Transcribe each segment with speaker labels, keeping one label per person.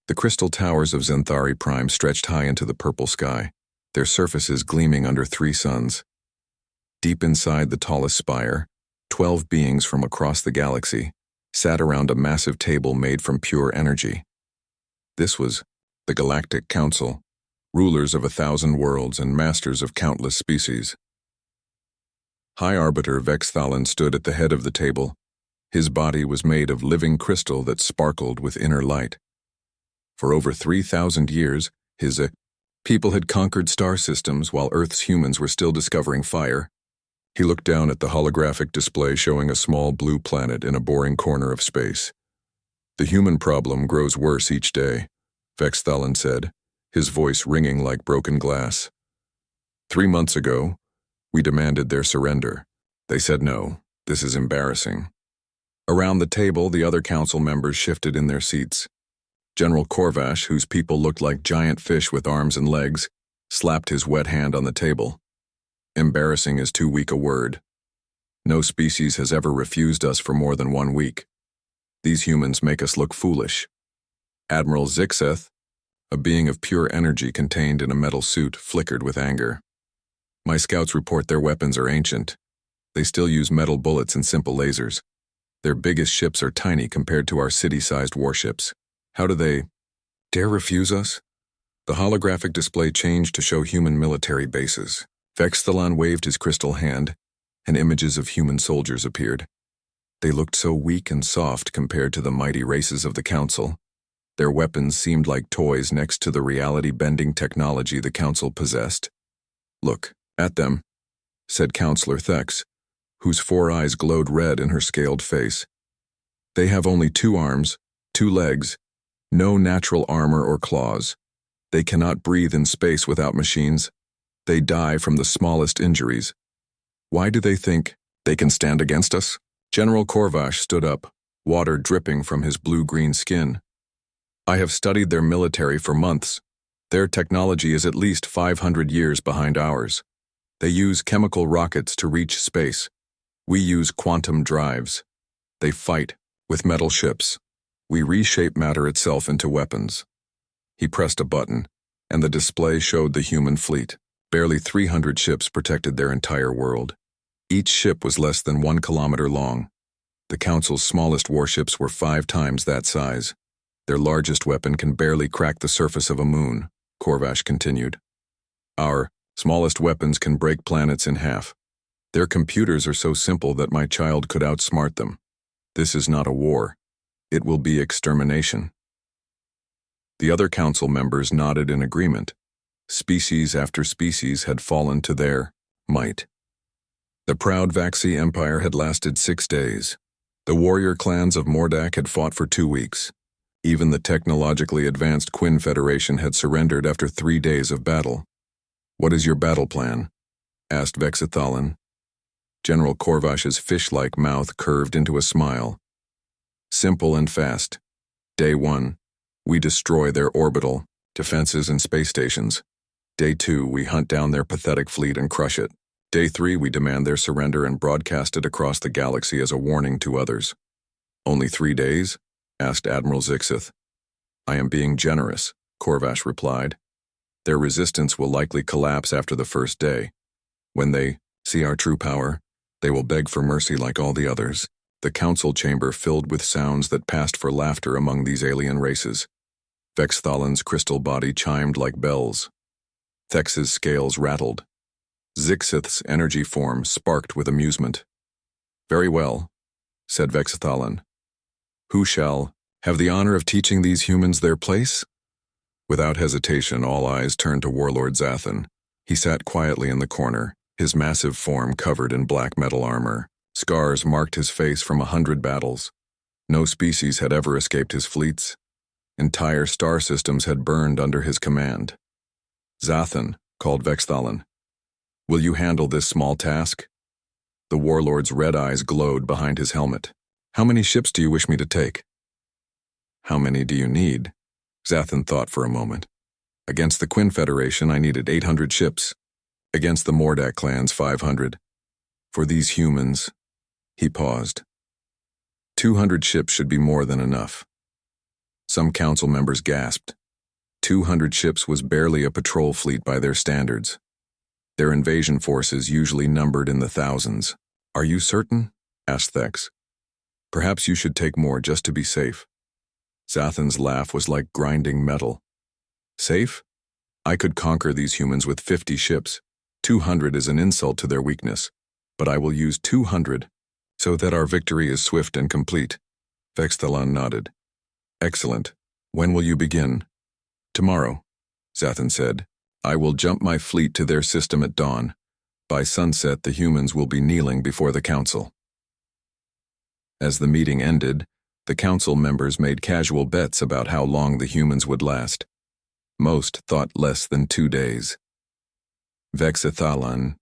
Speaker 1: The crystal towers of Zenthari Prime stretched high into the purple sky, their surfaces gleaming under 3 suns. Deep inside the tallest spire, 12 beings from across the galaxy sat around a massive table made from pure energy. This was the Galactic Council, rulers of 1,000 worlds and masters of countless species. High Arbiter Vexthalan stood at the head of the table. His body was made of living crystal that sparkled with inner light. For over 3,000 years, his people had conquered star systems while Earth's humans were still discovering fire. He looked down at the holographic display showing a small blue planet in a boring corner of space. The human problem grows worse each day, Vexthalan said, his voice ringing like broken glass. 3 months ago, we demanded their surrender. They said no. This is embarrassing. Around the table, the other council members shifted in their seats. General Korvash, whose people looked like giant fish with arms and legs, slapped his wet hand on the table. Embarrassing is too weak a word. No species has ever refused us for more than 1 week. These humans make us look foolish. Admiral Zixeth, a being of pure energy contained in a metal suit, flickered with anger. My scouts report their weapons are ancient. They still use metal bullets and simple lasers. Their biggest ships are tiny compared to our city-sized warships. How do they dare refuse us? The holographic display changed to show human military bases. Vexthalan waved his crystal hand, and images of human soldiers appeared. They looked so weak and soft compared to the mighty races of the Council. Their weapons seemed like toys next to the reality-bending technology the Council possessed. Look at them, said Counselor Thex, whose 4 eyes glowed red in her scaled face. They have only 2 arms, 2 legs, no natural armor or claws. They cannot breathe in space without machines. They die from the smallest injuries. Why do they think they can stand against us? General Korvash stood up, water dripping from his blue-green skin. I have studied their military for months. Their technology is at least 500 years behind ours. They use chemical rockets to reach space. We use quantum drives. They fight with metal ships. We reshape matter itself into weapons. He pressed a button, and the display showed the human fleet. Barely 300 ships protected their entire world. Each ship was less than 1 kilometer long. The Council's smallest warships were 5 times that size. Their largest weapon can barely crack the surface of a moon, Korvash continued. Our smallest weapons can break planets in half. Their computers are so simple that my child could outsmart them. This is not a war. It will be extermination. The other council members nodded in agreement. Species after species had fallen to their might. The proud Vaxi Empire had lasted 6 days. The warrior clans of Mordak had fought for 2 weeks. Even the technologically advanced Quinn Federation had surrendered after 3 days of battle. What is your battle plan? Asked Vexthalan. General Korvash's fish-like mouth curved into a smile. Simple and fast. Day 1, we destroy their orbital, defenses and space stations. Day 2, we hunt down their pathetic fleet and crush it. Day 3, we demand their surrender and broadcast it across the galaxy as a warning to others. Only 3 days? Asked Admiral Zixeth. I am being generous, Korvash replied. Their resistance will likely collapse after the first day. When they see our true power, they will beg for mercy like all the others. The council chamber filled with sounds that passed for laughter among these alien races. Vexthalan's crystal body chimed like bells. Thex's scales rattled. Zixeth's energy form sparked with amusement. Very well, said Vexthalan. Who shall have the honor of teaching these humans their place? Without hesitation, all eyes turned to Warlord Zathan. He sat quietly in the corner, his massive form covered in black metal armor. Scars marked his face from 100 battles. No species had ever escaped his fleets. Entire star systems had burned under his command. Zathan, called Vexthalan. Will you handle this small task? The warlord's red eyes glowed behind his helmet. How many ships do you wish me to take? How many do you need? Zathan thought for a moment. Against the Quinn Federation, I needed 800 ships. Against the Mordak clans, 500. For these humans, he paused. 200 ships should be more than enough. Some council members gasped. 200 ships was barely a patrol fleet by their standards. Their invasion forces usually numbered in the thousands. "Are you certain?" asked Thex. "Perhaps you should take more just to be safe." Zathan's laugh was like grinding metal. "Safe? I could conquer these humans with 50 ships. 200 is an insult to their weakness, but I will use 200 so that our victory is swift and complete." Vexthalan nodded. "Excellent. When will you begin?" "Tomorrow," Zathan said. "I will jump my fleet to their system at dawn. By sunset, the humans will be kneeling before the council." As the meeting ended, the council members made casual bets about how long the humans would last. Most thought less than 2 days. Vexthalan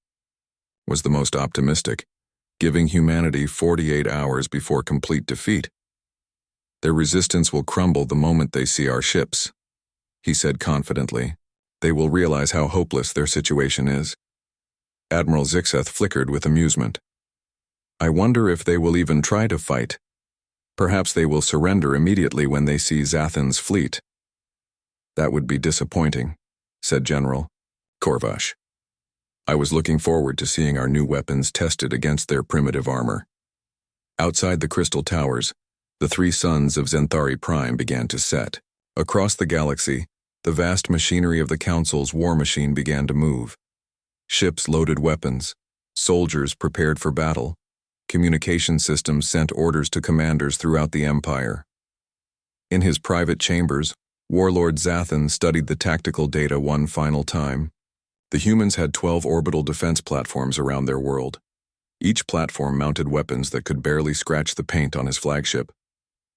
Speaker 1: was the most optimistic, giving humanity 48 hours before complete defeat. "Their resistance will crumble the moment they see our ships," he said confidently. "They will realize how hopeless their situation is." Admiral Zixeth flickered with amusement. "I wonder if they will even try to fight. Perhaps they will surrender immediately when they see Zathan's fleet." "That would be disappointing," said General Korvash. "I was looking forward to seeing our new weapons tested against their primitive armor." Outside the crystal towers, the 3 suns of Zenthari Prime began to set. Across the galaxy, the vast machinery of the Council's war machine began to move. Ships loaded weapons, soldiers prepared for battle, communication systems sent orders to commanders throughout the Empire. In his private chambers, Warlord Zathan studied the tactical data one final time. The humans had 12 orbital defense platforms around their world. Each platform mounted weapons that could barely scratch the paint on his flagship.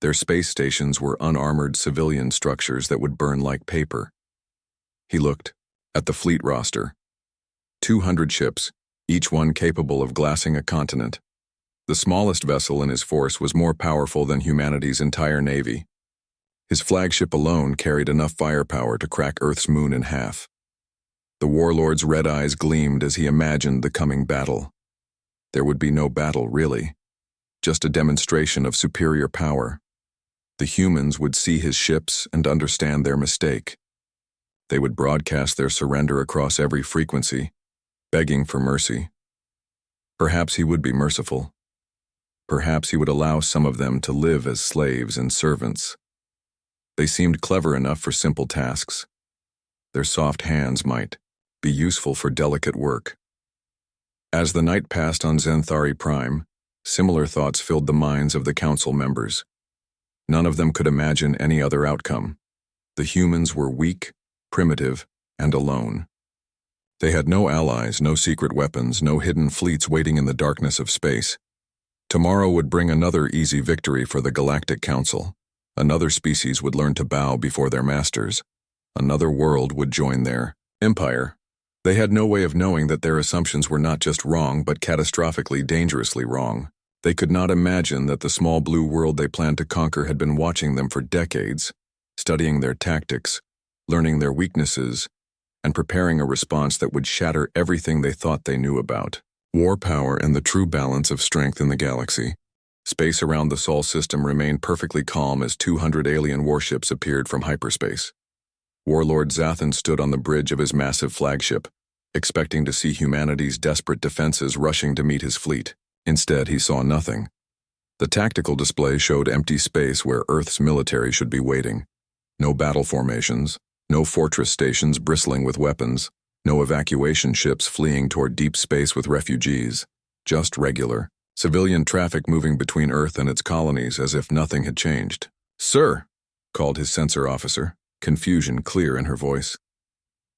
Speaker 1: Their space stations were unarmored civilian structures that would burn like paper. He looked at the fleet roster. 200 ships, each one capable of glassing a continent. The smallest vessel in his force was more powerful than humanity's entire navy. His flagship alone carried enough firepower to crack Earth's moon in half. The warlord's red eyes gleamed as he imagined the coming battle. There would be no battle, really. Just a demonstration of superior power. The humans would see his ships and understand their mistake. They would broadcast their surrender across every frequency, begging for mercy. Perhaps he would be merciful. Perhaps he would allow some of them to live as slaves and servants. They seemed clever enough for simple tasks. Their soft hands might be useful for delicate work. As the night passed on Zenthari Prime, similar thoughts filled the minds of the council members. None of them could imagine any other outcome. The humans were weak, primitive, and alone. They had no allies, no secret weapons, no hidden fleets waiting in the darkness of space. Tomorrow would bring another easy victory for the Galactic Council. Another species would learn to bow before their masters. Another world would join their empire. They had no way of knowing that their assumptions were not just wrong, but catastrophically, dangerously wrong. They could not imagine that the small blue world they planned to conquer had been watching them for decades, studying their tactics, learning their weaknesses, and preparing a response that would shatter everything they thought they knew about. War power and the true balance of strength in the galaxy. Space around the Sol system remained perfectly calm as 200 alien warships appeared from hyperspace. Warlord Zathan stood on the bridge of his massive flagship, expecting to see humanity's desperate defenses rushing to meet his fleet. Instead, he saw nothing. The tactical display showed empty space where Earth's military should be waiting. No battle formations, no fortress stations bristling with weapons, no evacuation ships fleeing toward deep space with refugees. Just regular, civilian traffic moving between Earth and its colonies as if nothing had changed. "Sir," called his sensor officer, confusion clear in her voice.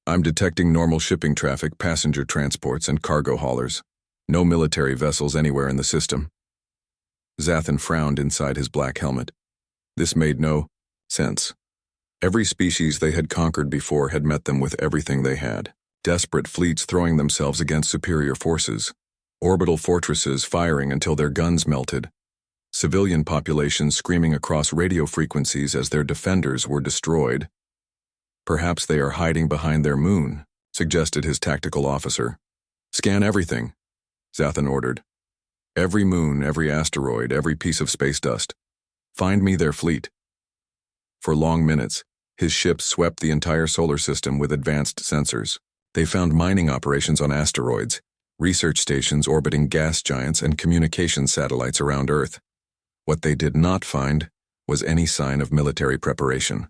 Speaker 1: "I'm detecting normal shipping traffic, passenger transports, and cargo haulers. No military vessels anywhere in the system." Zathan frowned inside his black helmet. This made no sense. Every species they had conquered before had met them with everything they had. Desperate fleets throwing themselves against superior forces. Orbital fortresses firing until their guns melted. Civilian populations screaming across radio frequencies as their defenders were destroyed. "Perhaps they are hiding behind their moon," suggested his tactical officer. "Scan everything," Zathan ordered. "Every moon, every asteroid, every piece of space dust. Find me their fleet." For long minutes, his ships swept the entire solar system with advanced sensors. They found mining operations on asteroids, research stations orbiting gas giants, and communication satellites around Earth. What they did not find was any sign of military preparation.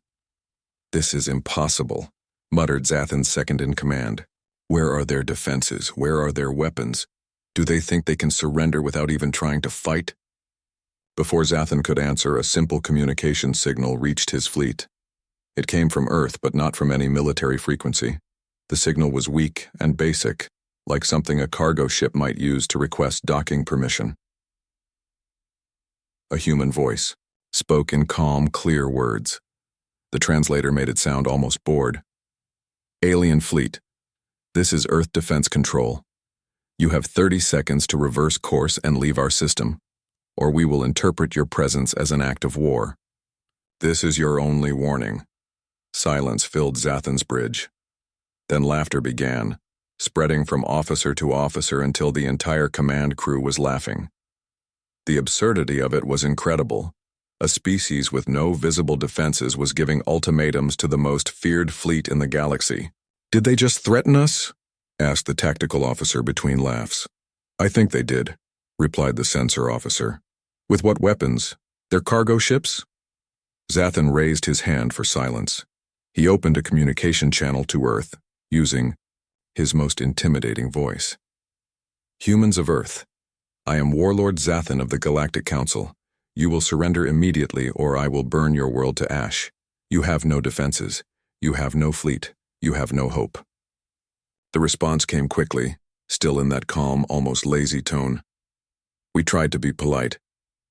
Speaker 1: "This is impossible," muttered Zathan's second-in-command. "Where are their defenses? Where are their weapons? Do they think they can surrender without even trying to fight?" Before Zathan could answer, a simple communication signal reached his fleet. It came from Earth, but not from any military frequency. The signal was weak and basic, like something a cargo ship might use to request docking permission. A human voice spoke in calm, clear words. The translator made it sound almost bored. "Alien fleet, this is Earth Defense Control. You have 30 seconds to reverse course and leave our system, or we will interpret your presence as an act of war. This is your only warning." Silence filled Zathan's bridge. Then laughter began, spreading from officer to officer until the entire command crew was laughing. The absurdity of it was incredible. A species with no visible defenses was giving ultimatums to the most feared fleet in the galaxy. "Did they just threaten us?" asked the tactical officer between laughs. "I think they did," replied the sensor officer. "With what weapons? Their cargo ships?" Zathan raised his hand for silence. He opened a communication channel to Earth, using his most intimidating voice. "Humans of Earth, I am Warlord Zathan of the Galactic Council. You will surrender immediately or I will burn your world to ash. You have no defenses. You have no fleet. You have no hope." The response came quickly, still in that calm, almost lazy tone. "We tried to be polite.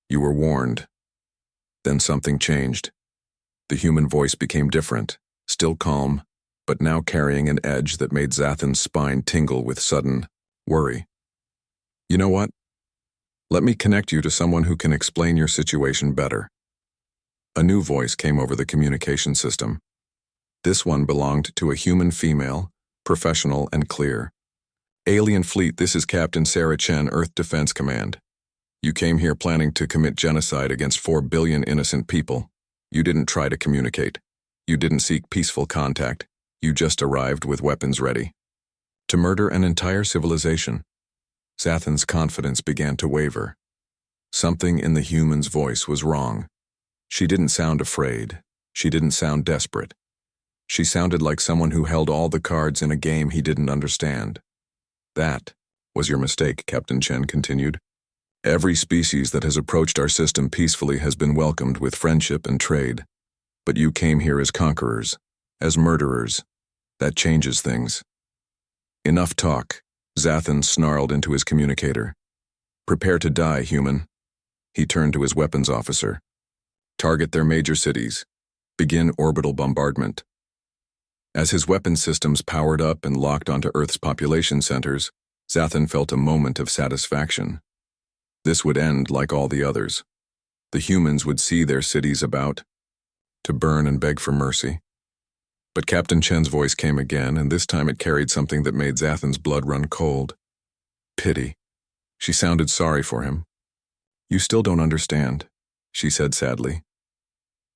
Speaker 1: You were warned." Then something changed. The human voice became different, still calm, but now carrying an edge that made Zathan's spine tingle with sudden worry. "You know what? Let me connect you to someone who can explain your situation better." A new voice came over the communication system. This one belonged to a human female, professional and clear. "Alien fleet, this is Captain Sarah Chen, Earth Defense Command. You came here planning to commit genocide against 4 billion innocent people. You didn't try to communicate. You didn't seek peaceful contact. You just arrived with weapons ready to murder an entire civilization." Zathan's confidence began to waver. Something in the human's voice was wrong. She didn't sound afraid. She didn't sound desperate. She sounded like someone who held all the cards in a game he didn't understand. "That was your mistake," Captain Chen continued. "Every species that has approached our system peacefully has been welcomed with friendship and trade. But you came here as conquerors, as murderers. That changes things." "Enough talk," Zathan snarled into his communicator. "Prepare to die, human." He turned to his weapons officer. "Target their major cities. Begin orbital bombardment." As his weapon systems powered up and locked onto Earth's population centers, Zathan felt a moment of satisfaction. This would end like all the others. The humans would see their cities about to burn and beg for mercy. But Captain Chen's voice came again, and this time it carried something that made Zathan's blood run cold. Pity. She sounded sorry for him. "You still don't understand," she said sadly.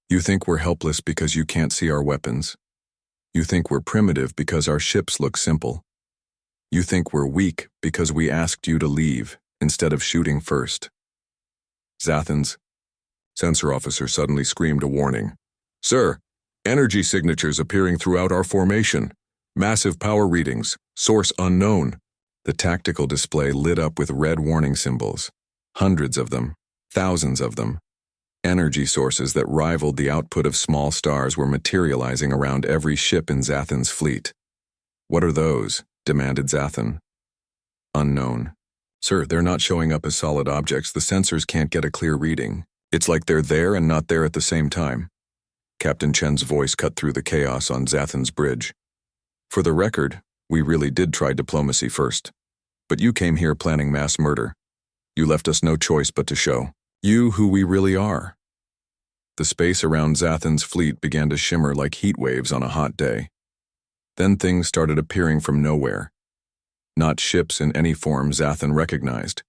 Speaker 1: "You think we're helpless because you can't see our weapons. You think we're primitive because our ships look simple. You think we're weak because we asked you to leave instead of shooting first." Zathan's sensor officer suddenly screamed a warning. "Sir, energy signatures appearing throughout our formation. Massive power readings. Source unknown." The tactical display lit up with red warning symbols. Hundreds of them. Thousands of them. Energy sources that rivaled the output of small stars were materializing around every ship in Zathan's fleet. "What are those?" demanded Zathan. "Unknown. Sir, they're not showing up as solid objects. The sensors can't get a clear reading. It's like they're there and not there at the same time." Captain Chen's voice cut through the chaos on Zathan's bridge. "For the record, we really did try diplomacy first. But you came here planning mass murder. You left us no choice but to show you who we really are." The space around Zathan's fleet began to shimmer like heat waves on a hot day. Then things started appearing from nowhere. Not ships in any form Zathan recognized.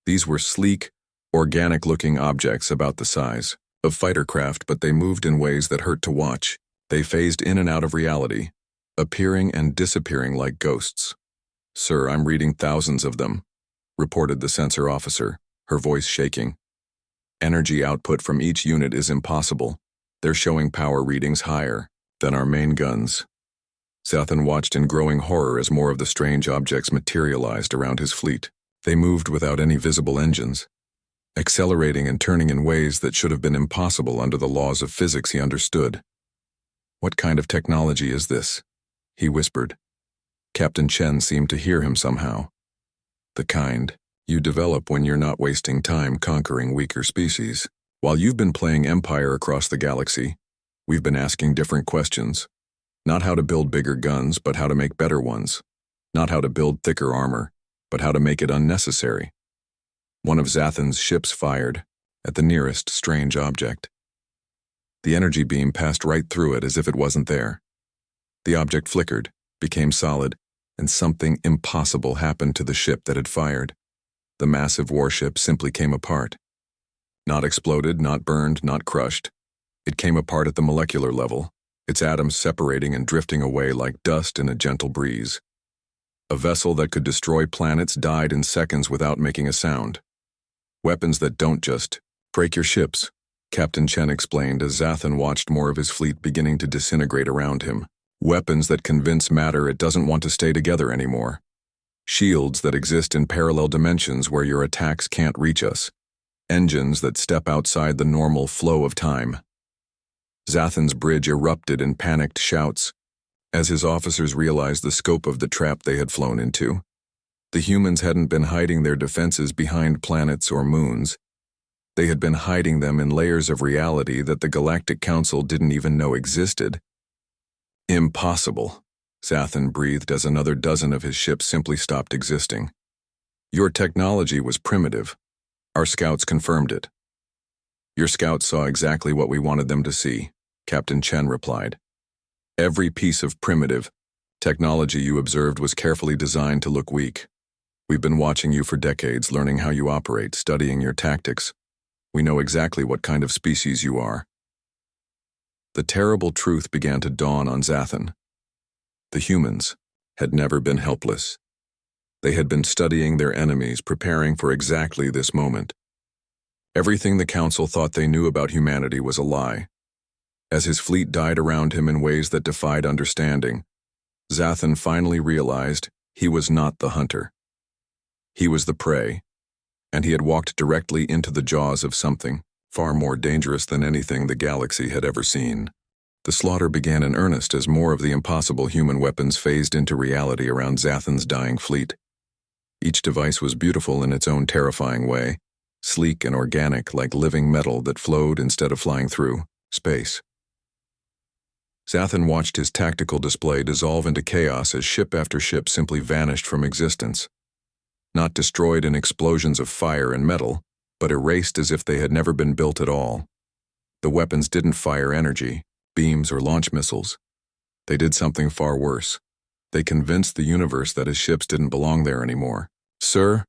Speaker 1: These were sleek, organic-looking objects about the size of fighter craft, but they moved in ways that hurt to watch. They phased in and out of reality, appearing and disappearing like ghosts. "Sir, I'm reading thousands of them," reported the sensor officer, her voice shaking. "Energy output from each unit is impossible. They're showing power readings higher than our main guns." Zathan watched in growing horror as more of the strange objects materialized around his fleet. They moved without any visible engines, accelerating and turning in ways that should have been impossible under the laws of physics he understood. "What kind of technology is this?" he whispered. Captain Chen seemed to hear him somehow. "The kind you develop when you're not wasting time conquering weaker species. While you've been playing Empire across the galaxy, we've been asking different questions. Not how to build bigger guns, but how to make better ones. Not how to build thicker armor, but how to make it unnecessary." One of Zathan's ships fired at the nearest strange object. The energy beam passed right through it as if it wasn't there. The object flickered, became solid, and something impossible happened to the ship that had fired. The massive warship simply came apart. Not exploded, not burned, not crushed. It came apart at the molecular level, its atoms separating and drifting away like dust in a gentle breeze. A vessel that could destroy planets died in seconds without making a sound. "Weapons that don't just break your ships," Captain Chen explained as Zathan watched more of his fleet beginning to disintegrate around him. "Weapons that convince matter it doesn't want to stay together anymore. Shields that exist in parallel dimensions where your attacks can't reach us. Engines that step outside the normal flow of time." Zathan's bridge erupted in panicked shouts as his officers realized the scope of the trap they had flown into. The humans hadn't been hiding their defenses behind planets or moons. They had been hiding them in layers of reality that the Galactic Council didn't even know existed. "Impossible," Zathan breathed as another dozen of his ships simply stopped existing. "Your technology was primitive. Our scouts confirmed it." "Your scouts saw exactly what we wanted them to see," Captain Chen replied. "Every piece of primitive technology you observed was carefully designed to look weak. We've been watching you for decades, learning how you operate, studying your tactics. We know exactly what kind of species you are." The terrible truth began to dawn on Zathan. The humans had never been helpless. They had been studying their enemies, preparing for exactly this moment. Everything the Council thought they knew about humanity was a lie. As his fleet died around him in ways that defied understanding, Zathan finally realized he was not the hunter. He was the prey, and he had walked directly into the jaws of something far more dangerous than anything the galaxy had ever seen. The slaughter began in earnest as more of the impossible human weapons phased into reality around Zathan's dying fleet. Each device was beautiful in its own terrifying way, sleek and organic like living metal that flowed instead of flying through space. Zathan watched his tactical display dissolve into chaos as ship after ship simply vanished from existence. Not destroyed in explosions of fire and metal, but erased as if they had never been built at all. The weapons didn't fire energy, beams, or launch missiles. They did something far worse. They convinced the universe that his ships didn't belong there anymore. "Sir,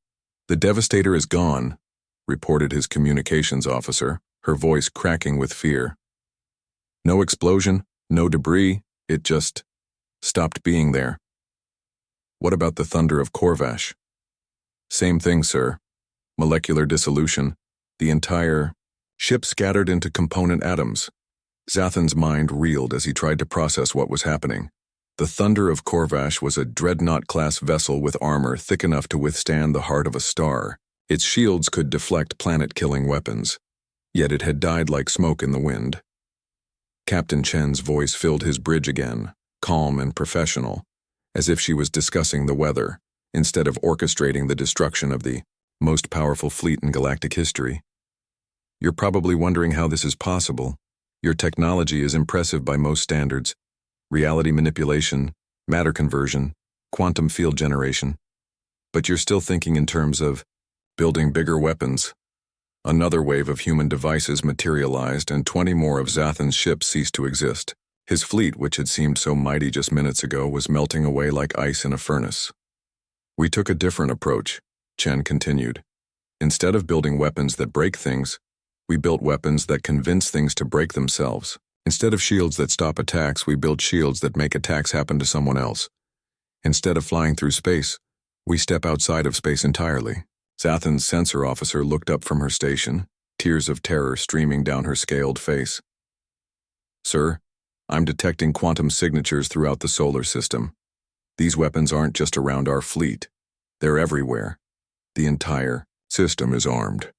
Speaker 1: the Devastator is gone," reported his communications officer, her voice cracking with fear. "No explosion, no debris, it just stopped being there." "What about the thunder of Corvash?" "Same thing, sir. Molecular dissolution. The entire ship scattered into component atoms." Zathan's mind reeled as he tried to process what was happening. The Thunder of Corvash was a dreadnought-class vessel with armor thick enough to withstand the heart of a star. Its shields could deflect planet-killing weapons. Yet it had died like smoke in the wind. Captain Chen's voice filled his bridge again, calm and professional, as if she was discussing the weather, instead of orchestrating the destruction of the most powerful fleet in galactic history. "You're probably wondering how this is possible. Your technology is impressive by most standards. Reality manipulation, matter conversion, quantum field generation. But you're still thinking in terms of building bigger weapons." Another wave of human devices materialized, and 20 more of Zathan's ships ceased to exist. His fleet, which had seemed so mighty just minutes ago, was melting away like ice in a furnace. "We took a different approach," Chen continued. "Instead of building weapons that break things, We built weapons that convince things to break themselves. Instead of shields that stop attacks, we build shields that make attacks happen to someone else. Instead of flying through space, we step outside of space entirely. Zathan's sensor officer looked up from her station, tears of terror streaming down her scaled face. Sir, I'm detecting quantum signatures throughout the solar system. These weapons aren't just around our fleet. They're everywhere. The entire system is armed.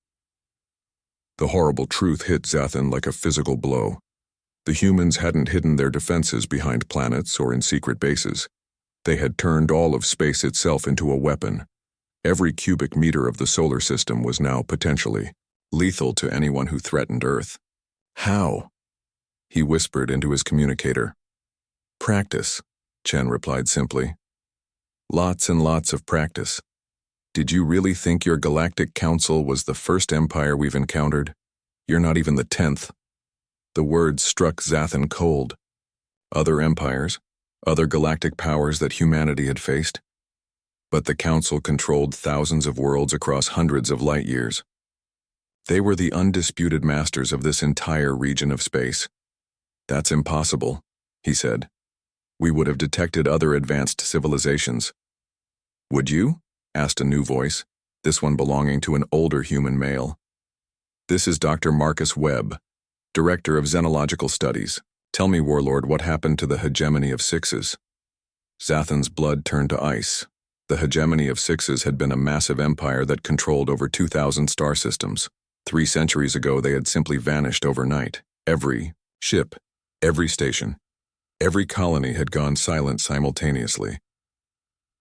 Speaker 1: The horrible truth hit Zathan like a physical blow. The humans hadn't hidden their defenses behind planets or in secret bases. They had turned all of space itself into a weapon. Every cubic meter of the solar system was now potentially lethal to anyone who threatened Earth. How? He whispered into his communicator. Practice, Chen replied simply. Lots and lots of practice. Did you really think your Galactic Council was the first empire we've encountered? You're not even the 10th. The words struck Zathan cold. Other empires, other galactic powers that humanity had faced. But the Council controlled thousands of worlds across hundreds of light years. They were the undisputed masters of this entire region of space. That's impossible, he said. We would have detected other advanced civilizations. Would you? Asked a new voice, this one belonging to an older human male. This is Dr. Marcus Webb, Director of Xenological Studies. Tell me, Warlord, what happened to the hegemony of Sixes? Zathan's blood turned to ice. The hegemony of Sixes had been a massive empire that controlled over 2,000 star systems. 3 centuries ago, they had simply vanished overnight. Every ship, every station, every colony had gone silent simultaneously.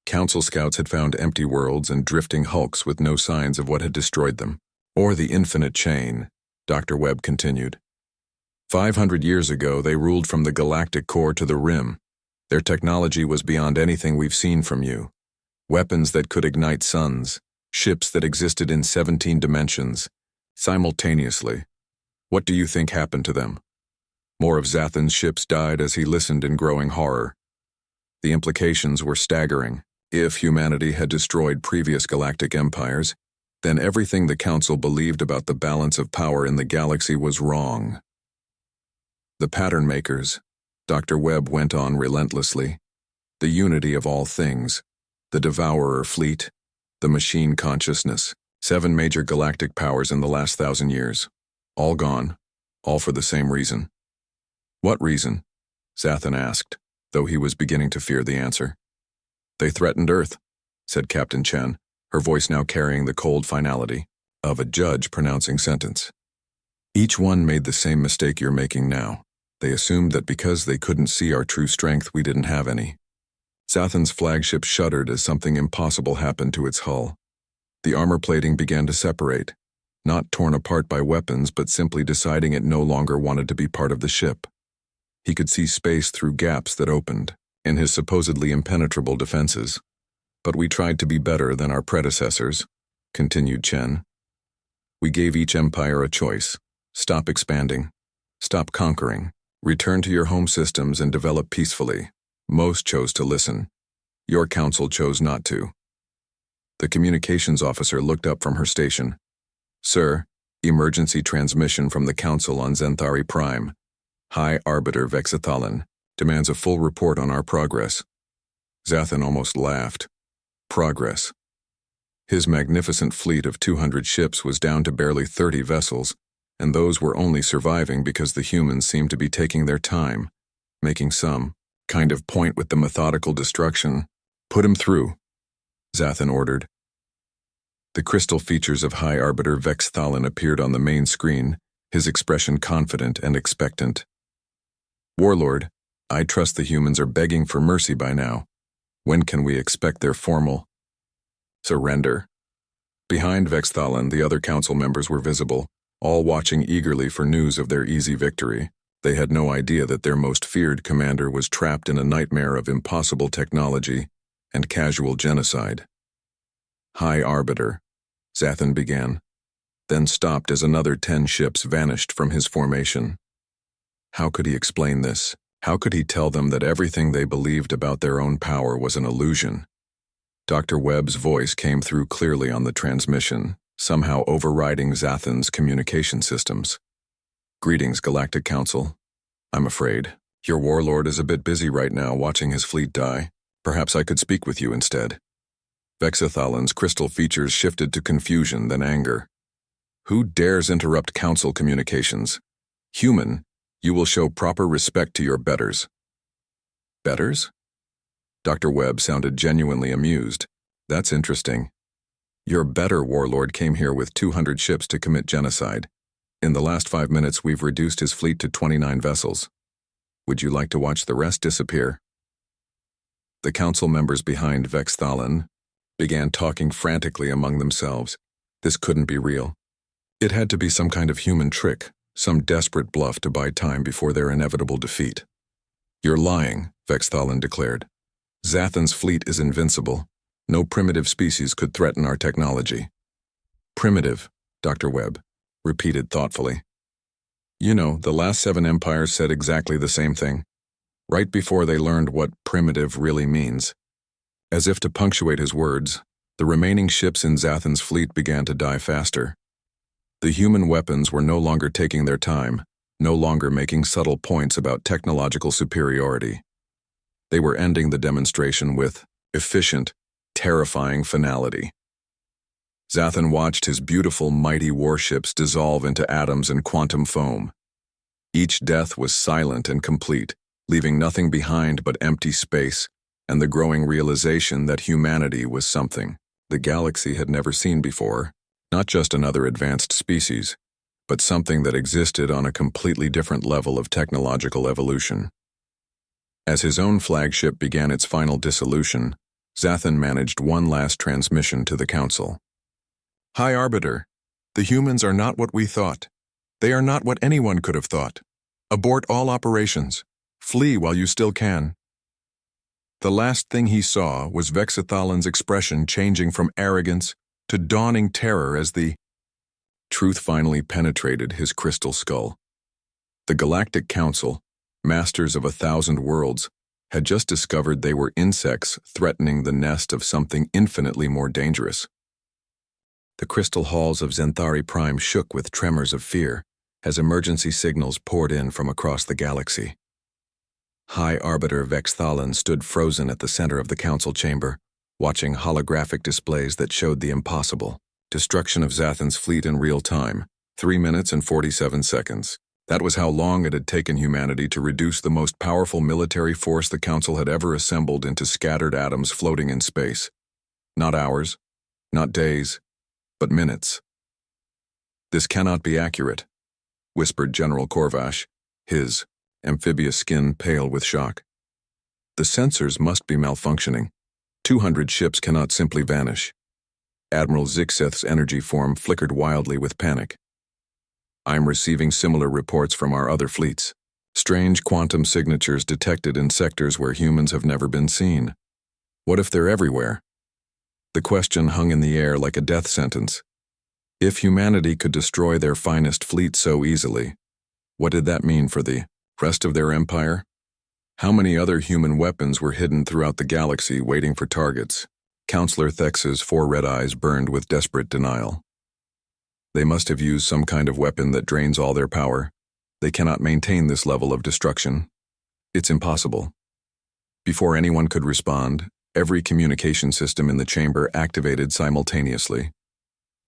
Speaker 1: Council scouts had found empty worlds and drifting hulks with no signs of what had destroyed them. Or the infinite chain, Dr. Webb continued. 500 years ago, they ruled from the galactic core to the rim. Their technology was beyond anything we've seen from you. Weapons that could ignite suns, ships that existed in 17 dimensions, simultaneously. What do you think happened to them? More of Zathan's ships died as he listened in growing horror. The implications were staggering. If humanity had destroyed previous galactic empires, then everything the Council believed about the balance of power in the galaxy was wrong. The pattern makers, Dr. Webb went on relentlessly. The unity of all things, the devourer fleet, the machine consciousness, 7 major galactic powers in the last 1,000 years. All gone, all for the same reason. What reason? Zathan asked, though he was beginning to fear the answer. They threatened Earth, said Captain Chen, her voice now carrying the cold finality of a judge pronouncing sentence. Each one made the same mistake you're making now. They assumed that because they couldn't see our true strength, we didn't have any. Zathan's flagship shuddered as something impossible happened to its hull. The armor plating began to separate, not torn apart by weapons, but simply deciding it no longer wanted to be part of the ship. He could see space through gaps that opened in his supposedly impenetrable defenses. But we tried to be better than our predecessors, continued Chen. We gave each empire a choice. Stop expanding. Stop conquering. Return to your home systems and develop peacefully. Most chose to listen. Your council chose not to. The communications officer looked up from her station. Sir, emergency transmission from the council on Zenthari Prime. High Arbiter Vexathalan demands a full report on our progress. Zathan almost laughed. Progress. His magnificent fleet of 200 ships was down to barely 30 vessels, and those were only surviving because the humans seemed to be taking their time, making some kind of point with the methodical destruction. Put him through, Zathan ordered. The crystal features of High Arbiter Vexathalan appeared on the main screen, his expression confident and expectant. Warlord, I trust the humans are begging for mercy by now. When can we expect their formal surrender? Behind Vexathalan, the other council members were visible, all watching eagerly for news of their easy victory. They had no idea that their most feared commander was trapped in a nightmare of impossible technology and casual genocide. High Arbiter, Zathan began, then stopped as another 10 ships vanished from his formation. How could he explain this? How could he tell them that everything they believed about their own power was an illusion? Dr. Webb's voice came through clearly on the transmission. somehow overriding Zathan's communication systems. "Greetings, Galactic Council. I'm afraid your warlord is a bit busy right now watching his fleet die. Perhaps I could speak with you instead." Vexathalan's crystal features shifted to confusion, then anger. "Who dares interrupt Council communications? Human, you will show proper respect to your betters." "Betters?" Dr. Webb sounded genuinely amused. "That's interesting. Your better warlord came here with 200 ships to commit genocide. In the last 5 minutes, we've reduced his fleet to 29 vessels. Would you like to watch the rest disappear?" The council members behind Vexthalan began talking frantically among themselves. This couldn't be real. It had to be some kind of human trick, some desperate bluff to buy time before their inevitable defeat. "You're lying," Vexthalan declared. "Zathan's fleet is invincible. No primitive species could threaten our technology." "Primitive," Dr. Webb repeated thoughtfully. "You know, the last 7 empires said exactly the same thing, right before they learned what primitive really means." As if to punctuate his words, the remaining ships in Zathan's fleet began to die faster. The human weapons were no longer taking their time, no longer making subtle points about technological superiority. They were ending the demonstration with efficient, terrifying finality. Zathan watched his beautiful, mighty warships dissolve into atoms and quantum foam. Each death was silent and complete, leaving nothing behind but empty space and the growing realization that humanity was something the galaxy had never seen before, not just another advanced species, but something that existed on a completely different level of technological evolution. As his own flagship began its final dissolution, Zathan managed one last transmission to the Council. "High Arbiter, the humans are not what we thought. They are not what anyone could have thought. Abort all operations. Flee while you still can." The last thing he saw was Vexathalan's expression changing from arrogance to dawning terror as the truth finally penetrated his crystal skull. The Galactic Council, masters of 1,000 worlds, had just discovered they were insects threatening the nest of something infinitely more dangerous. The crystal halls of Zenthari Prime shook with tremors of fear as emergency signals poured in from across the galaxy. High Arbiter Vexthalan stood frozen at the center of the council chamber, watching holographic displays that showed the impossible. Destruction of Zathan's fleet in real time, 3 minutes and 47 seconds. That was how long it had taken humanity to reduce the most powerful military force the Council had ever assembled into scattered atoms floating in space. Not hours, not days, but minutes. "This cannot be accurate," whispered General Korvash, his amphibious skin pale with shock. "The sensors must be malfunctioning. 200 ships cannot simply vanish." Admiral Zixeth's energy form flickered wildly with panic. "I'm receiving similar reports from our other fleets. Strange quantum signatures detected in sectors where humans have never been seen. What if they're everywhere?" The question hung in the air like a death sentence. If humanity could destroy their finest fleet so easily, what did that mean for the rest of their empire? How many other human weapons were hidden throughout the galaxy waiting for targets? Counselor Thex's 4 red eyes burned with desperate denial. They must have used some kind of weapon that drains all their power. They cannot maintain this level of destruction. It's impossible. Before anyone could respond, every communication system in the chamber activated simultaneously.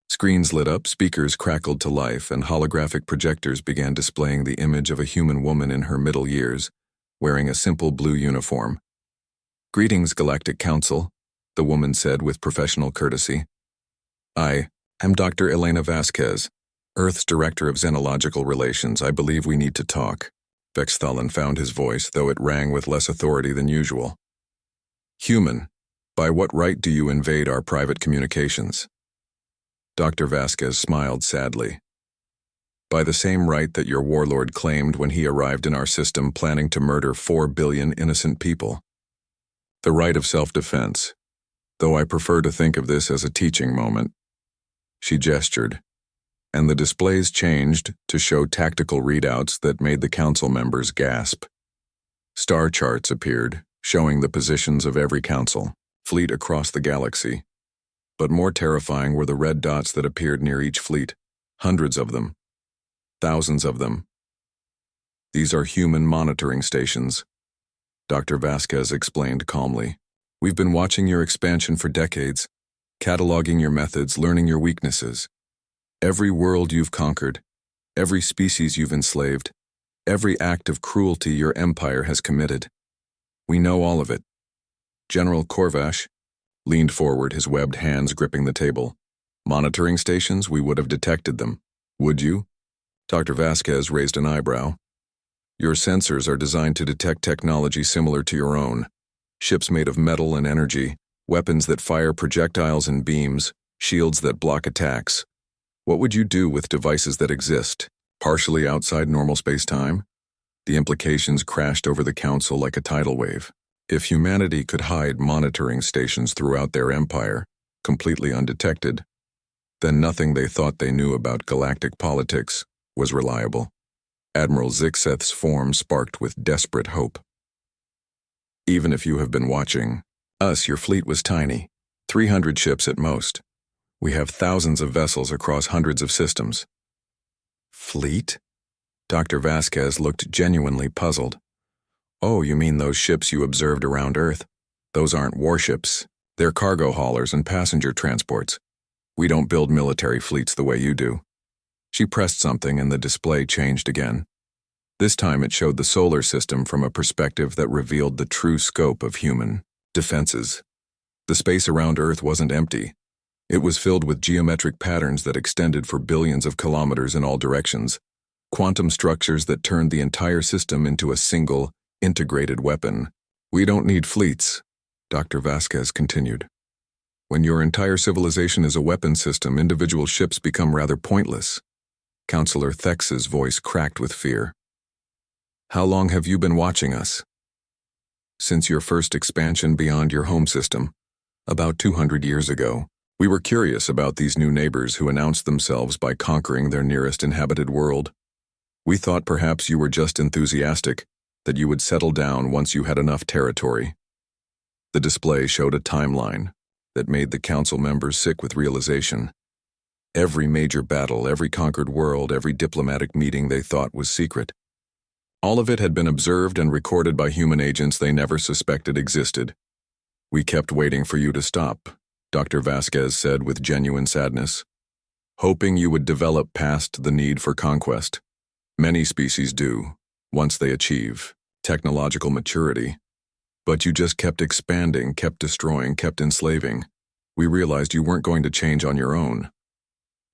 Speaker 1: Screens lit up, speakers crackled to life, and holographic projectors began displaying the image of a human woman in her middle years, wearing a simple blue uniform. "Greetings, Galactic Council," the woman said with professional courtesy. "I am Dr. Elena Vasquez, Earth's Director of Xenological Relations. I believe we need to talk." Vexthalan found his voice, though it rang with less authority than usual. "Human, by what right do you invade our private communications?" Dr. Vasquez smiled sadly. "By the same right that your warlord claimed when he arrived in our system planning to murder 4 billion innocent people. The right of self-defense, though I prefer to think of this as a teaching moment." She gestured, and the displays changed to show tactical readouts that made the council members gasp. Star charts appeared, showing the positions of every council fleet across the galaxy. But more terrifying were the red dots that appeared near each fleet. Hundreds of them. Thousands of them. These are human monitoring stations, Dr. Vasquez explained calmly. We've been watching your expansion for decades, cataloging your methods, learning your weaknesses. Every world you've conquered, every species you've enslaved, every act of cruelty your empire has committed. We know all of it. General Corvash leaned forward, his webbed hands gripping the table. Monitoring stations, we would have detected them. Would you? Dr. Vasquez raised an eyebrow. Your sensors are designed to detect technology similar to your own. Ships made of metal and energy, weapons that fire projectiles and beams, shields that block attacks. What would you do with devices that exist, partially outside normal space-time? The implications crashed over the council like a tidal wave. If humanity could hide monitoring stations throughout their empire, completely undetected, then nothing they thought they knew about galactic politics was reliable. Admiral Zixeth's form sparked with desperate hope. Even if you have been watching, your fleet was tiny, 300 ships at most. We have thousands of vessels across hundreds of systems. Fleet? Dr. Vasquez looked genuinely puzzled. Oh, you mean those ships you observed around Earth? Those aren't warships. They're cargo haulers and passenger transports. We don't build military fleets the way you do. She pressed something and the display changed again. This time it showed the solar system from a perspective that revealed the true scope of human defenses. The space around Earth wasn't empty. It was filled with geometric patterns that extended for billions of kilometers in all directions, quantum structures that turned the entire system into a single, integrated weapon. We don't need fleets, Dr. Vasquez continued. When your entire civilization is a weapon system, individual ships become rather pointless. Counselor Thex's voice cracked with fear. How long have you been watching us? Since your first expansion beyond your home system, about 200 years ago. We were curious about these new neighbors who announced themselves by conquering their nearest inhabited world. We thought perhaps you were just enthusiastic, that you would settle down once you had enough territory. The display showed a timeline that made the council members sick with realization. Every major battle, every conquered world, every diplomatic meeting they thought was secret. All of it had been observed and recorded by human agents they never suspected existed. We kept waiting for you to stop, Dr. Vasquez said with genuine sadness, hoping you would develop past the need for conquest. Many species do, once they achieve technological maturity. But you just kept expanding, kept destroying, kept enslaving. We realized you weren't going to change on your own.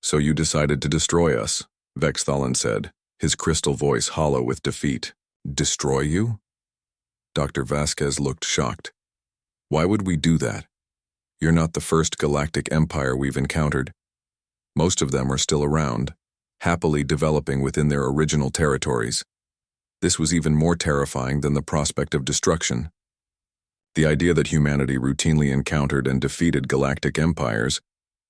Speaker 1: So you decided to destroy us, Vexthalin said, his crystal voice hollow with defeat. Destroy you? Dr. Vasquez looked shocked. Why would we do that? You're not the first galactic empire we've encountered. Most of them are still around, happily developing within their original territories. This was even more terrifying than the prospect of destruction. The idea that humanity routinely encountered and defeated galactic empires,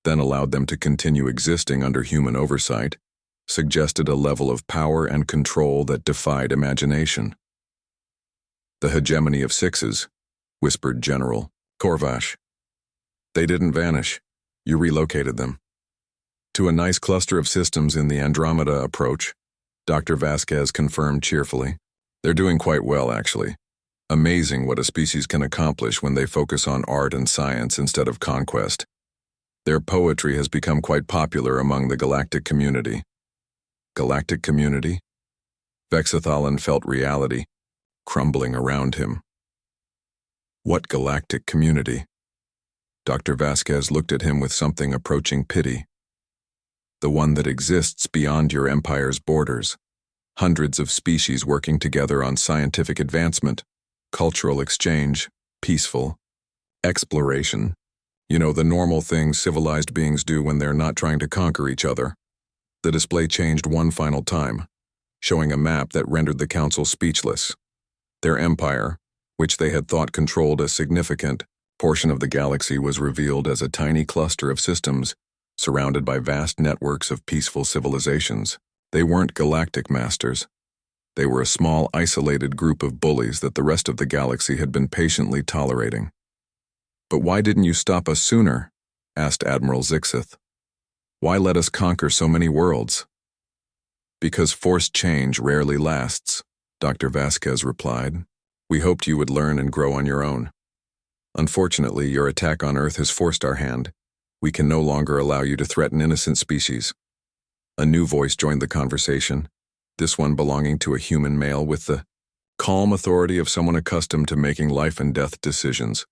Speaker 1: then allowed them to continue existing under human oversight, suggested a level of power and control that defied imagination. The hegemony of sixes, whispered General Corvash. They didn't vanish. You relocated them. To a nice cluster of systems in the Andromeda approach, Dr. Vasquez confirmed cheerfully. They're doing quite well, actually. Amazing what a species can accomplish when they focus on art and science instead of conquest. Their poetry has become quite popular among the galactic community. Galactic community? Vexathalin felt reality crumbling around him. What galactic community? Dr. Vasquez looked at him with something approaching pity. The one that exists beyond your empire's borders. Hundreds of species working together on scientific advancement, cultural exchange, peaceful exploration. You know, the normal things civilized beings do when they're not trying to conquer each other. The display changed one final time, showing a map that rendered the council speechless. Their empire, which they had thought controlled a significant portion of the galaxy, was revealed as a tiny cluster of systems surrounded by vast networks of peaceful civilizations. They weren't galactic masters. They were a small, isolated group of bullies that the rest of the galaxy had been patiently tolerating. But why didn't you stop us sooner? asked Admiral Zixith. Why let us conquer so many worlds? Because forced change rarely lasts, Dr. Vasquez replied. We hoped you would learn and grow on your own. Unfortunately, your attack on Earth has forced our hand. We can no longer allow you to threaten innocent species. A new voice joined the conversation, this one belonging to a human male with the calm authority of someone accustomed to making life and death decisions.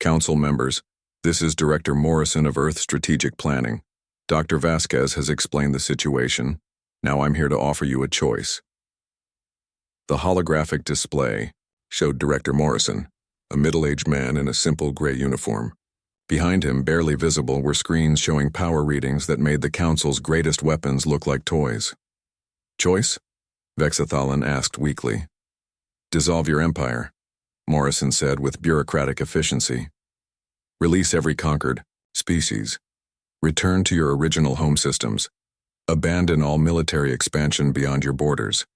Speaker 1: Council members, this is Director Morrison of Earth Strategic Planning. Dr. Vasquez has explained the situation. Now I'm here to offer you a choice. The holographic display showed Director Morrison, a middle-aged man in a simple gray uniform. Behind him, barely visible, were screens showing power readings that made the Council's greatest weapons look like toys. Choice? Vexathalan asked weakly. Dissolve your empire, Morrison said with bureaucratic efficiency. Release every conquered species. Return to your original home systems. Abandon all military expansion beyond your borders.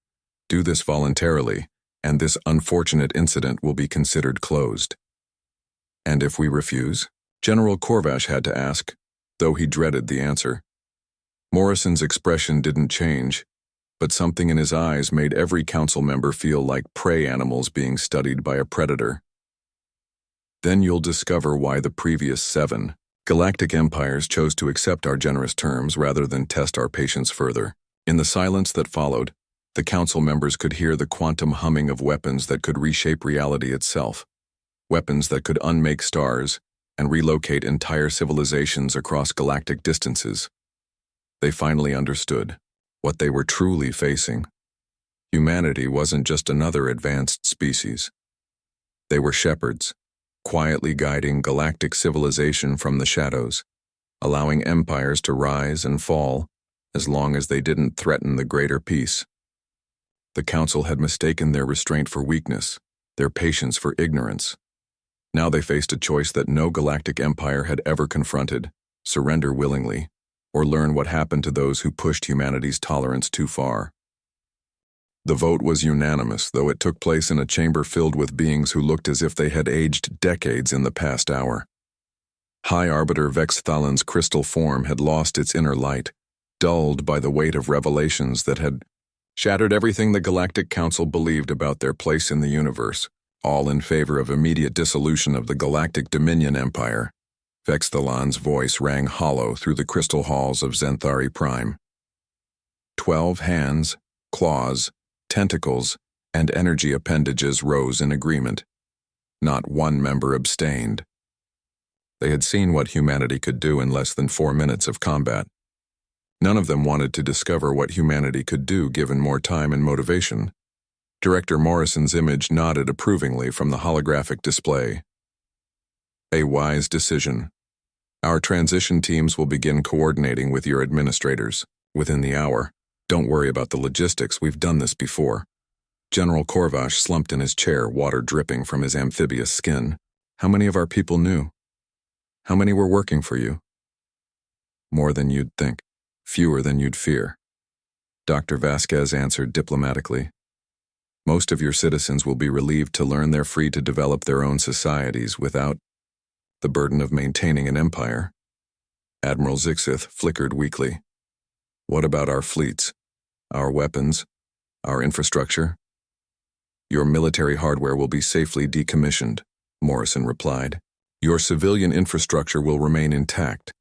Speaker 1: Do this voluntarily, and this unfortunate incident will be considered closed. And if we refuse? General Corvash had to ask, though he dreaded the answer. Morrison's expression didn't change, but something in his eyes made every council member feel like prey animals being studied by a predator. Then you'll discover why the previous 7 galactic empires chose to accept our generous terms rather than test our patience further. In the silence that followed, the council members could hear the quantum humming of weapons that could reshape reality itself. Weapons that could unmake stars and relocate entire civilizations across galactic distances. They finally understood what they were truly facing. Humanity wasn't just another advanced species. They were shepherds, quietly guiding galactic civilization from the shadows, allowing empires to rise and fall as long as they didn't threaten the greater peace. The Council had mistaken their restraint for weakness, their patience for ignorance. Now they faced a choice that no galactic empire had ever confronted: surrender willingly, or learn what happened to those who pushed humanity's tolerance too far. The vote was unanimous, though it took place in a chamber filled with beings who looked as if they had aged decades in the past hour. High Arbiter Vexthalan's crystal form had lost its inner light, dulled by the weight of revelations that had shattered everything the Galactic Council believed about their place in the universe, all in favor of immediate dissolution of the Galactic Dominion Empire. Vexthalan's voice rang hollow through the crystal halls of Zenthari Prime. 12 hands, claws, tentacles, and energy appendages rose in agreement. Not one member abstained. They had seen what humanity could do in less than 4 minutes of combat. None of them wanted to discover what humanity could do given more time and motivation. Director Morrison's image nodded approvingly from the holographic display. A wise decision. Our transition teams will begin coordinating with your administrators within the hour. Don't worry about the logistics, we've done this before. General Corvash slumped in his chair, water dripping from his amphibious skin. How many of our people knew? How many were working for you? More than you'd think. Fewer than you'd fear. Dr. Vasquez answered diplomatically. Most of your citizens will be relieved to learn they're free to develop their own societies without the burden of maintaining an empire. Admiral Zixith flickered weakly. What about our fleets, our weapons, our infrastructure? Your military hardware will be safely decommissioned, Morrison replied. Your civilian infrastructure will remain intact.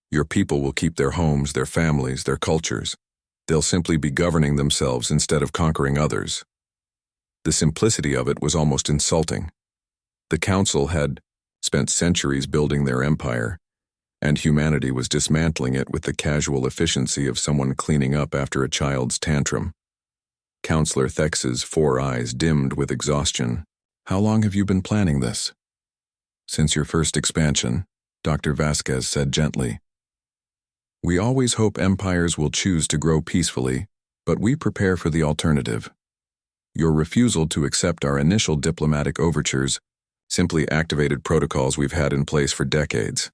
Speaker 1: Your people will keep their homes, their families, their cultures. They'll simply be governing themselves instead of conquering others. The simplicity of it was almost insulting. The Council had spent centuries building their empire, and humanity was dismantling it with the casual efficiency of someone cleaning up after a child's tantrum. Counselor Thex's 4 eyes dimmed with exhaustion. How long have you been planning this? Since your first expansion, Dr. Vasquez said gently. We always hope empires will choose to grow peacefully, but we prepare for the alternative. Your refusal to accept our initial diplomatic overtures simply activated protocols we've had in place for decades.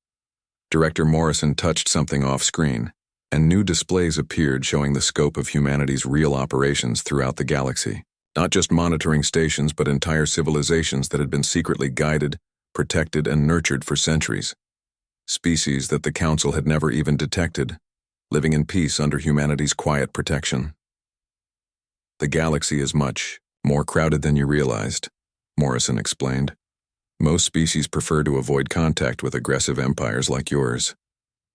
Speaker 1: Director Morrison touched something off-screen, and new displays appeared showing the scope of humanity's real operations throughout the galaxy. Not just monitoring stations, but entire civilizations that had been secretly guided, protected, and nurtured for centuries. species that the Council had never even detected, living in peace under humanity's quiet protection. The galaxy is much more crowded than you realized, Morrison explained. Most species prefer to avoid contact with aggressive empires like yours.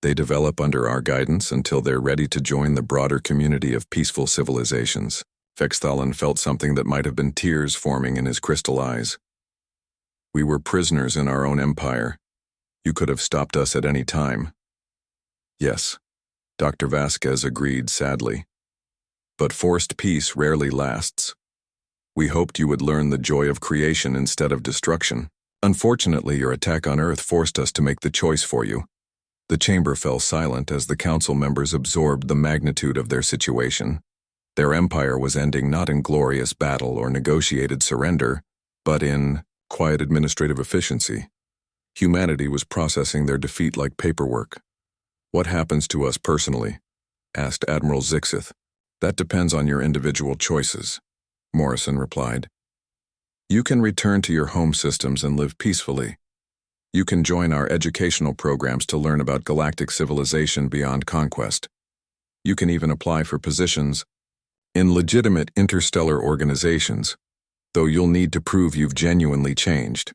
Speaker 1: They develop under our guidance until they're ready to join the broader community of peaceful civilizations. Vexthalon felt something that might have been tears forming in his crystal eyes. We were prisoners in our own empire. You could have stopped us at any time. Yes, Dr. Vasquez agreed sadly. But forced peace rarely lasts. We hoped you would learn the joy of creation instead of destruction. Unfortunately, your attack on Earth forced us to make the choice for you. The chamber fell silent as the council members absorbed the magnitude of their situation. Their empire was ending not in glorious battle or negotiated surrender, but in quiet administrative efficiency. Humanity was processing their defeat like paperwork. What happens to us personally? Asked Admiral Zixith. That depends on your individual choices, Morrison replied. You can return to your home systems and live peacefully. You can join our educational programs to learn about galactic civilization beyond conquest. You can even apply for positions in legitimate interstellar organizations, though you'll need to prove you've genuinely changed.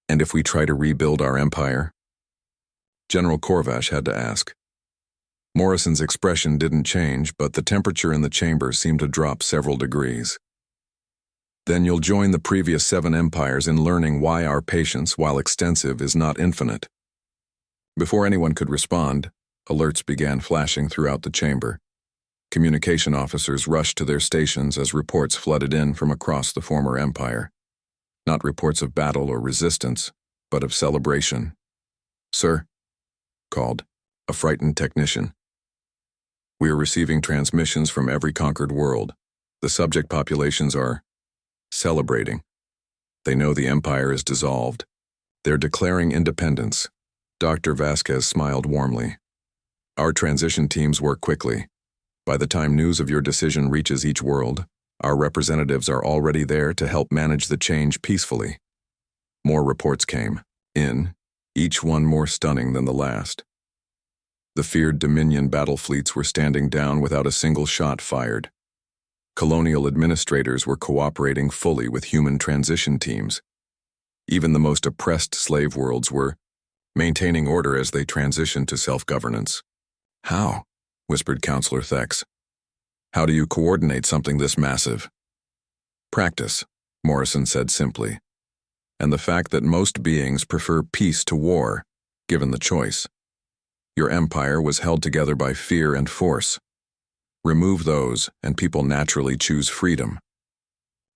Speaker 1: And if we try to rebuild our empire? General Corvash had to ask. Morrison's expression didn't change, but the temperature in the chamber seemed to drop several degrees. Then you'll join the previous 7 empires in learning why our patience, while extensive, is not infinite. Before anyone could respond, alerts began flashing throughout the chamber. Communication officers rushed to their stations as reports flooded in from across the former empire. Not reports of battle or resistance, but of celebration. Sir, called a frightened technician. We are receiving transmissions from every conquered world. The subject populations are celebrating. They know the empire is dissolved. They're declaring independence. Dr. Vasquez smiled warmly. Our transition teams work quickly. By the time news of your decision reaches each world, our representatives are already there to help manage the change peacefully. More reports came in, each one more stunning than the last. The feared Dominion battle fleets were standing down without a single shot fired. Colonial administrators were cooperating fully with human transition teams. Even the most oppressed slave worlds were maintaining order as they transitioned to self-governance. How? Whispered Counselor Thex. How do you coordinate something this massive? Practice, Morrison said simply. And the fact that most beings prefer peace to war, given the choice. Your empire was held together by fear and force. Remove those, and people naturally choose freedom.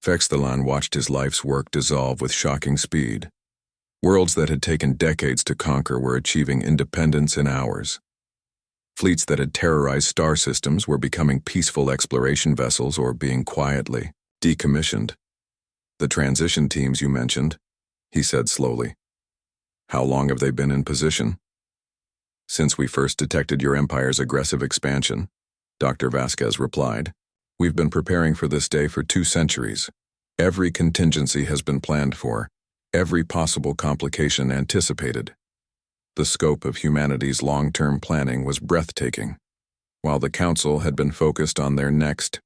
Speaker 1: Vexthalon watched his life's work dissolve with shocking speed. Worlds that had taken decades to conquer were achieving independence in hours. Fleets that had terrorized star systems were becoming peaceful exploration vessels or being quietly decommissioned. The transition teams you mentioned, he said slowly. How long have they been in position? Since we first detected your empire's aggressive expansion, Dr. Vasquez replied. We've been preparing for this day for 2 centuries. Every contingency has been planned for, every possible complication anticipated. The scope of humanity's long-term planning was breathtaking. While the Council had been focused on their next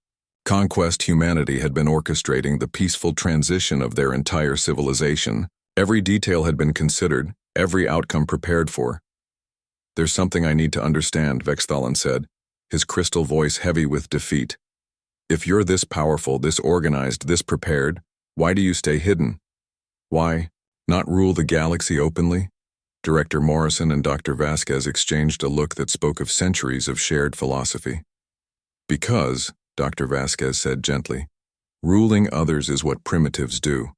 Speaker 1: conquest, humanity had been orchestrating the peaceful transition of their entire civilization. Every detail had been considered, every outcome prepared for. There's something I need to understand, Vexthalon said, his crystal voice heavy with defeat. If you're this powerful, this organized, this prepared, why do you stay hidden? Why not rule the galaxy openly? Director Morrison and Dr. Vasquez exchanged a look that spoke of centuries of shared philosophy. Because, Dr. Vasquez said gently, ruling others is what primitives do.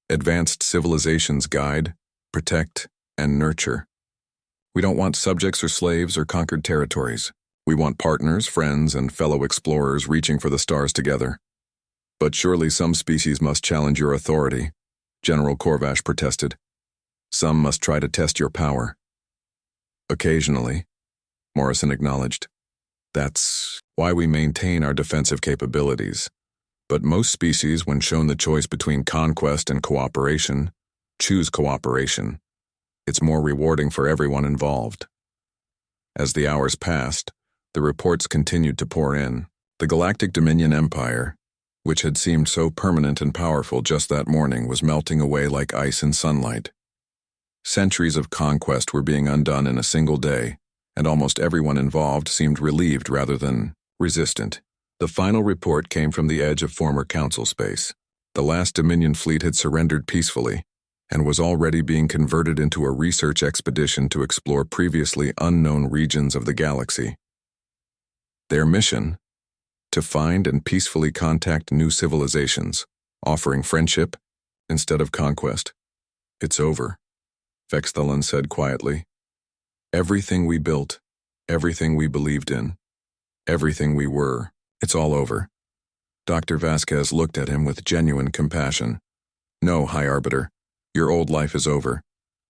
Speaker 1: Advanced civilizations guide, protect, and nurture. We don't want subjects or slaves or conquered territories. We want partners, friends, and fellow explorers reaching for the stars together. But surely some species must challenge your authority, General Corvash protested. Some must try to test your power. Occasionally, Morrison acknowledged. That's why we maintain our defensive capabilities. But most species, when shown the choice between conquest and cooperation, choose cooperation. It's more rewarding for everyone involved. As the hours passed, the reports continued to pour in. The Galactic Dominion Empire, which had seemed so permanent and powerful just that morning, was melting away like ice in sunlight. Centuries of conquest were being undone in a single day, and almost everyone involved seemed relieved rather than resistant. The final report came from the edge of former Council space. The last Dominion fleet had surrendered peacefully and was already being converted into a research expedition to explore previously unknown regions of the galaxy. Their mission? To find and peacefully contact new civilizations, offering friendship instead of conquest. It's over, Vexthelon said quietly. Everything we built, everything we believed in, everything we were, it's all over. Dr. Vasquez looked at him with genuine compassion. No, High Arbiter, your old life is over.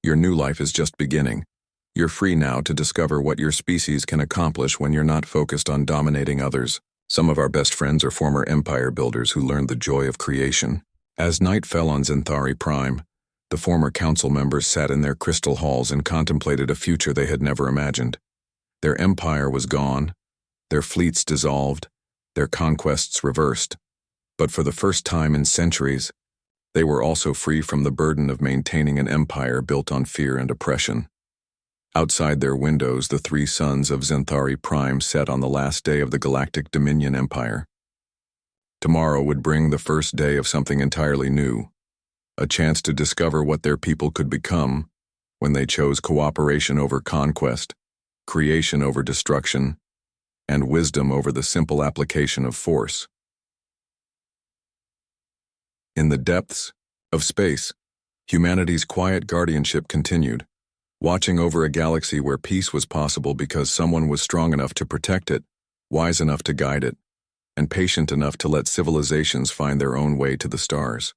Speaker 1: Your new life is just beginning. You're free now to discover what your species can accomplish when you're not focused on dominating others. Some of our best friends are former empire builders who learned the joy of creation. As night fell on Xanthari Prime, the former council members sat in their crystal halls and contemplated a future they had never imagined. Their empire was gone, their fleets dissolved, their conquests reversed. But for the first time in centuries, they were also free from the burden of maintaining an empire built on fear and oppression. Outside their windows, the three sons of Xanthari Prime sat on the last day of the Galactic Dominion Empire. Tomorrow would bring the first day of something entirely new, a chance to discover what their people could become when they chose cooperation over conquest, creation over destruction, and wisdom over the simple application of force. In the depths of space, humanity's quiet guardianship continued, watching over a galaxy where peace was possible because someone was strong enough to protect it, wise enough to guide it, and patient enough to let civilizations find their own way to the stars.